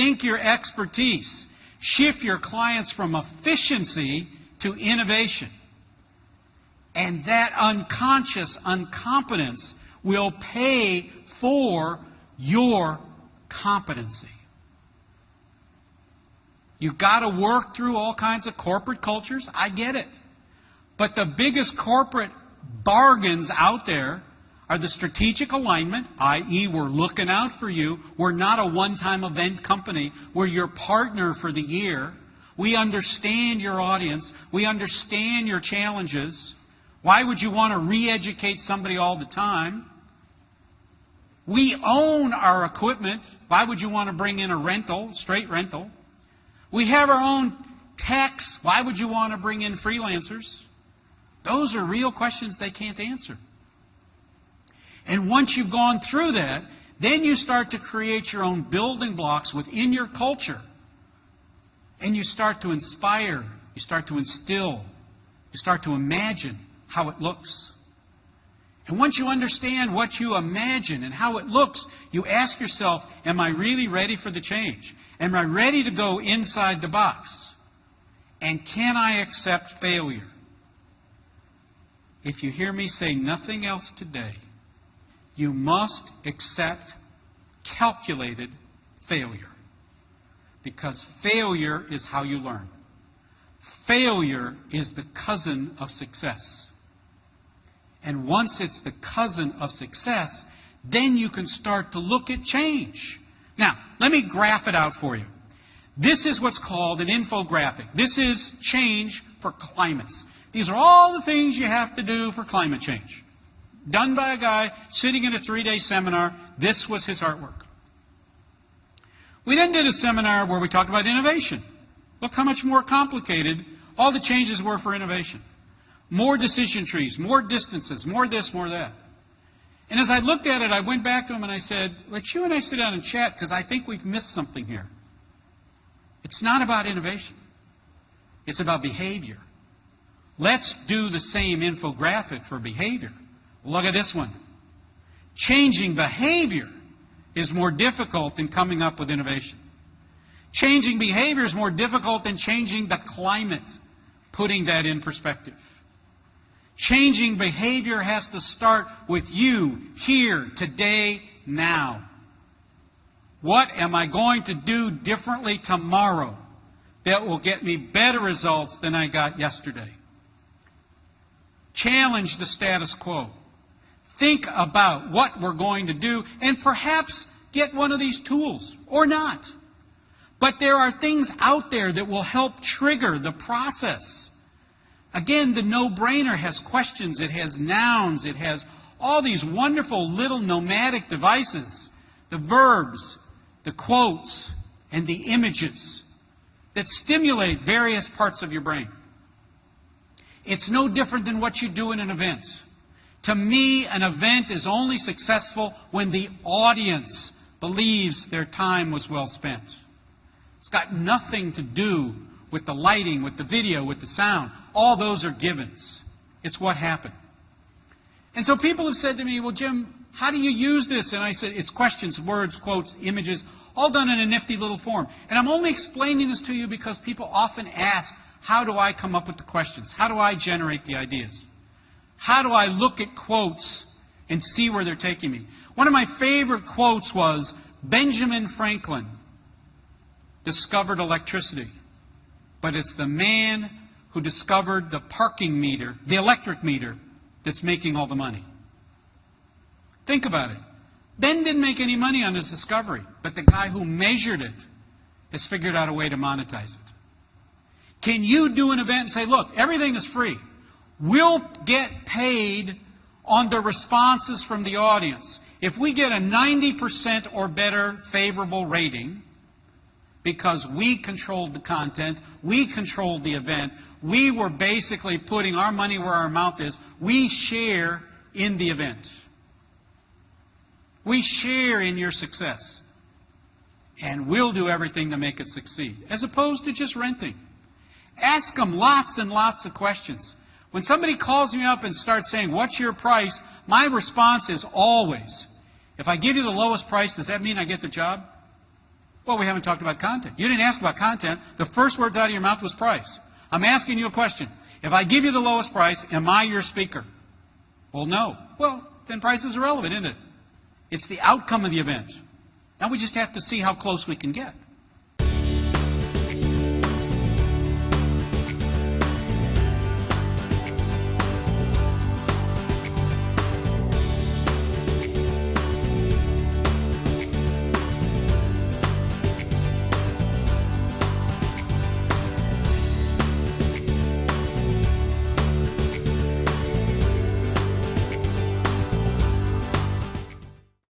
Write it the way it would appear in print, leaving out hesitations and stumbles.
Rethink your expertise. Shift your clients from efficiency to innovation. And that unconscious incompetence will pay for your competency. You've got to work through all kinds of corporate cultures. I get it. But the biggest corporate bargains out there are the strategic alignment, i.e. we're looking out for you. We're not a one-time event company. We're your partner for the year. We understand your audience. We understand your challenges. Why would you want to re-educate somebody all the time? We own our equipment. Why would you want to bring in a rental, straight rental? We have our own techs. Why would you want to bring in freelancers? Those are real questions they can't answer. And once you've gone through that, then you start to create your own building blocks within your culture. And you start to inspire, you start to instill, you start to imagine how it looks. And once you understand what you imagine and how it looks, you ask yourself, am I really ready for the change? Am I ready to go inside the box? And can I accept failure? If you hear me say nothing else today, you must accept calculated failure. Because failure is how you learn. Failure is the cousin of success. And once it's the cousin of success, then you can start to look at change. Now, let me graph it out for you. This is what's called an infographic. This is change for climates. These are all the things you have to do for climate change. Done by a guy sitting in a 3-day seminar. This was his artwork. We then did a seminar where we talked about innovation. Look how much more complicated all the changes were for innovation. More decision trees, more distances, more this, more that. And as I looked at it, I went back to him and I said, let you and I sit down and chat because I think we've missed something here. It's not about innovation. It's about behavior. Let's do the same infographic for behavior. Look at this one. Changing behavior is more difficult than coming up with innovation. Changing behavior is more difficult than changing the climate, putting that in perspective. Changing behavior has to start with you, here, today, now. What am I going to do differently tomorrow that will get me better results than I got yesterday? Challenge the status quo. Think about what we're going to do and perhaps get one of these tools or not. But there are things out there that will help trigger the process. Again, the no-brainer has questions, it has nouns, it has all these wonderful little nomadic devices, the verbs, the quotes, and the images that stimulate various parts of your brain. It's no different than what you do in an event. To me, an event is only successful when the audience believes their time was well spent. It's got nothing to do with the lighting, with the video, with the sound. All those are givens. It's what happened. And so people have said to me, well, Jim, how do you use this? And I said, it's questions, words, quotes, images, all done in a nifty little form. And I'm only explaining this to you because people often ask, how do I come up with the questions? How do I generate the ideas? How do I look at quotes and see where they're taking me? One of my favorite quotes was, Benjamin Franklin discovered electricity, but it's the man who discovered the parking meter, the electric meter, that's making all the money. Think about it. Ben didn't make any money on his discovery, but the guy who measured it has figured out a way to monetize it. Can you do an event and say, look, everything is free. We'll get paid on the responses from the audience. If we get a 90% or better favorable rating, because we controlled the content, we controlled the event, we were basically putting our money where our mouth is, we share in the event. We share in your success. And we'll do everything to make it succeed, as opposed to just renting. Ask them lots and lots of questions. When somebody calls me up and starts saying, what's your price? My response is always, if I give you the lowest price, does that mean I get the job? Well, we haven't talked about content. You didn't ask about content. The first words out of your mouth was price. I'm asking you a question. If I give you the lowest price, am I your speaker? Well, no. Well, then price is irrelevant, isn't it? It's the outcome of the event. Now we just have to see how close we can get.